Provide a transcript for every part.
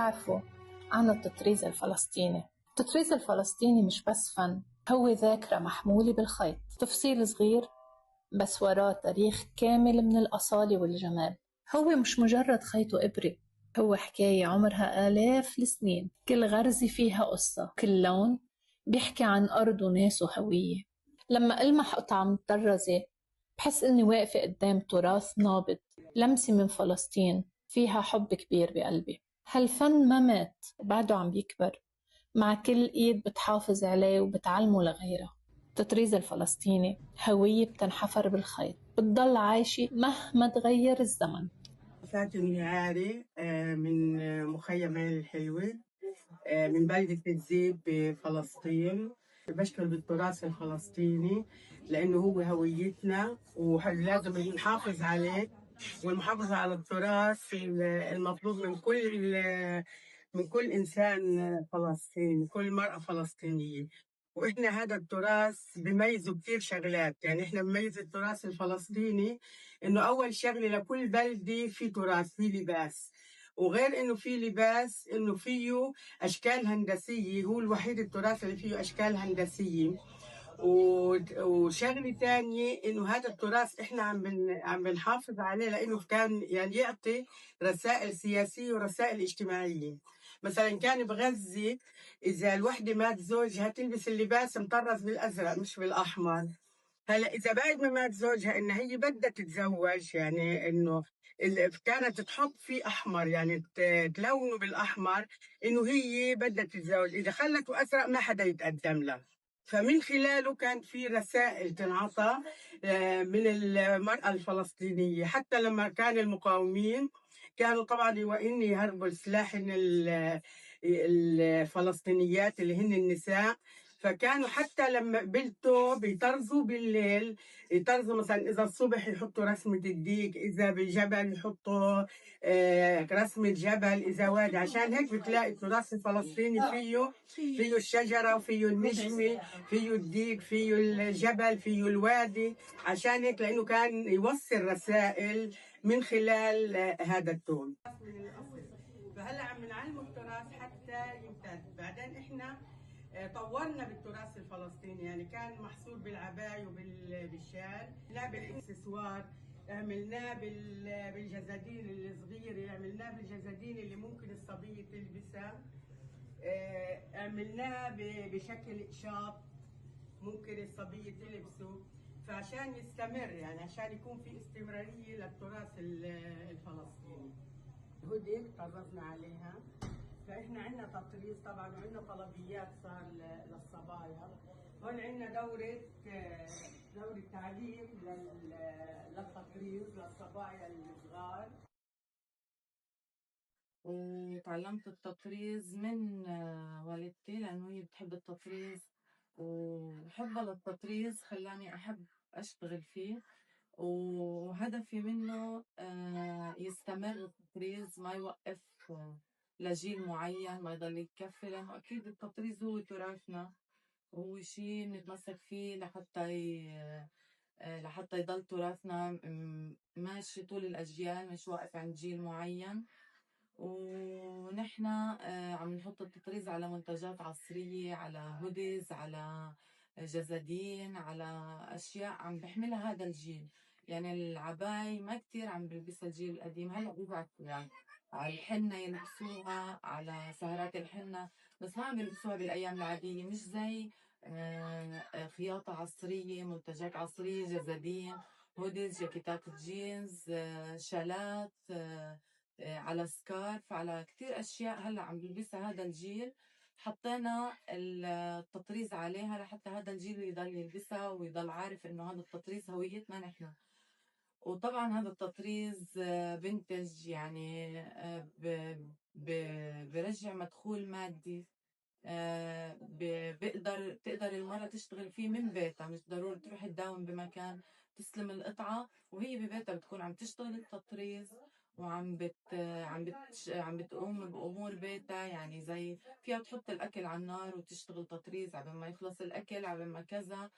بتعرفوا عن التطريز الفلسطيني؟ التطريز الفلسطيني مش بس فن، هو ذاكرة محمولة بالخيط، تفصيل صغير بس وراه تاريخ كامل من الأصالة والجمال. هو مش مجرد خيط وإبرة، هو حكاية عمرها آلاف السنين، كل غرزة فيها قصة، كل لون بيحكي عن أرض وناس وهوية. لما ألمح قطعة مطرزة بحس إني واقفة قدام تراث نابض، لمسة من فلسطين فيها حب كبير بقلبي. هالفن ما مات، بعده عم بيكبر مع كل إيد بتحافظ عليه وبتعلمه لغيرها. التطريز الفلسطيني هوية بتنحفر بالخيط، بتضل عايشة مهما تغير الزمن. فاتن نهاري من مخيم عين الحلوة، من بلدة الزيب بفلسطين. بشتغل بالتراث الفلسطيني لأنه هو هويتنا ولازم نحافظ عليه، والمحافظة على التراث المطلوب من كل إنسان فلسطيني، كل مرأة فلسطينية. وإحنا هذا التراث بميزه كثير شغلات، يعني إحنا بميز التراث الفلسطيني إنه أول شغلة لكل بلدة في تراث، في لباس، وغير إنه في لباس إنه فيه أشكال هندسية، هو الوحيد التراث اللي فيه أشكال هندسية. وشغله ثانيه انه هذا التراث احنا عم بنحافظ عليه لانه كان يعني يعطي رسائل سياسيه ورسائل اجتماعيه. مثلا كان بغزه اذا الوحده مات زوجها تلبس اللباس مطرز بالازرق مش بالاحمر. هلا اذا بعد ما مات زوجها ان هي بدها تتزوج، يعني انه كانت تحط فيه احمر، يعني تلونه بالاحمر انه هي بدها تتزوج، اذا خلته ازرق ما حدا يتقدم لها. فمن خلاله كان في رسائل تنعطى من المرأة الفلسطينية. حتى لما كان المقاومين كانوا طبعا يوقعين يهربوا السلاح الفلسطينيات اللي هن النساء، فكانوا حتى لما بلتوا بيطرزوا بالليل، يطرزوا مثلا اذا الصبح يحطوا رسمه الديك، اذا بالجبل يحطوا رسمه جبل، اذا وادي. عشان هيك بتلاقي التراث الفلسطيني فيه الشجره وفيه النجمه، فيه الديك، فيه الجبل، فيه الوادي. عشان هيك لانه كان يوصل رسائل من خلال هذا التون. فهلا عم نعلمه التراث حتى يمتد. بعدين احنا طورنا بالتراث الفلسطيني، يعني كان محصور بالعباية وبالشال، عملناه بالاكسسوار، عملناه بالجزادين الصغيرة، عملناه بالجزادين اللي ممكن الصبية تلبسها، عملناه بشكل شاط ممكن الصبية تلبسه. فعشان يستمر، يعني عشان يكون في استمرارية للتراث الفلسطيني. هديك طرزنا عليها. فاحنا عندنا تطريز طبعا، وعندنا طلبيات صار للصبايا. هون عندنا دورة تعليم للتطريز للصبايا الصغار. وتعلمت التطريز من والدتي لأنه هي بتحب التطريز، وحبها للتطريز خلاني أحب أشتغل فيه. وهدفي منه يستمر التطريز، ما يوقف لجيل معين، ما يضل يكفي، لأنه أكيد التطريز هو تراثنا وهو شيء نتمسك فيه لحتى يضل تراثنا ماشي طول الأجيال، مش واقف عند جيل معين. ونحن عم نحط التطريز على منتجات عصرية، على هوديز، على جزادين، على أشياء عم بحملها هذا الجيل. يعني العباية ما كتير عم بلبسها الجيل القديم، هلأ بيبعتوا يعني على الحنة يلبسوها، على سهرات الحنة، بس ما عم بيلبسوها بالأيام العادية، مش زي خياطة عصرية، منتجات عصرية، جزادين، هوديز، جاكيتات جينز، شالات، على سكارف، على كتير أشياء هلأ عم بيلبسها هذا الجيل. حطينا التطريز عليها لحتى هذا الجيل يضل يلبسها ويضل عارف إنه هذا التطريز هويتنا نحن. وطبعا هذا التطريز بنتج، يعني برجع مدخول مادي، بتقدر المرأة تشتغل فيه من بيتها، مش ضروري تروح تداوم بمكان، تستلم القطعة وهي ببيتها بتكون عم تشتغل التطريز، وعم بت عم بت عم بتقوم بأمور بيتها. يعني زي فيها تحط الأكل على النار وتشتغل تطريز عبين ما يخلص الأكل، عبين ما كذا.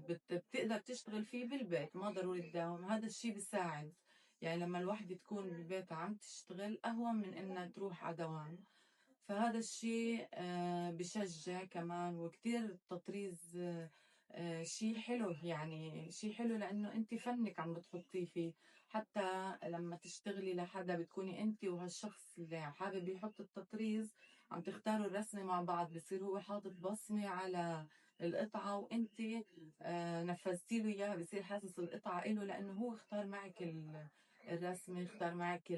بتقدر تشتغل فيه بالبيت، ما ضروري تداوم. هذا الشيء بيساعد، يعني لما الوحدة تكون ببيتها عم تشتغل أهون من إنها تروح على دوام. فهذا الشيء بشجع كمان. وكتير التطريز شيء حلو، يعني شيء حلو لأنه أنت فنك عم بتحطيه فيه. حتى لما تشتغلي لحدا بتكوني أنت وهالشخص اللي حابب يحط التطريز عم تختاروا الرسمة مع بعض، بصير هو حاطط بصمة على القطعة وأنت نفذتي له إياها، بصير حاسس القطعة إله لأنه هو اختار معك الرسمة، اختار معك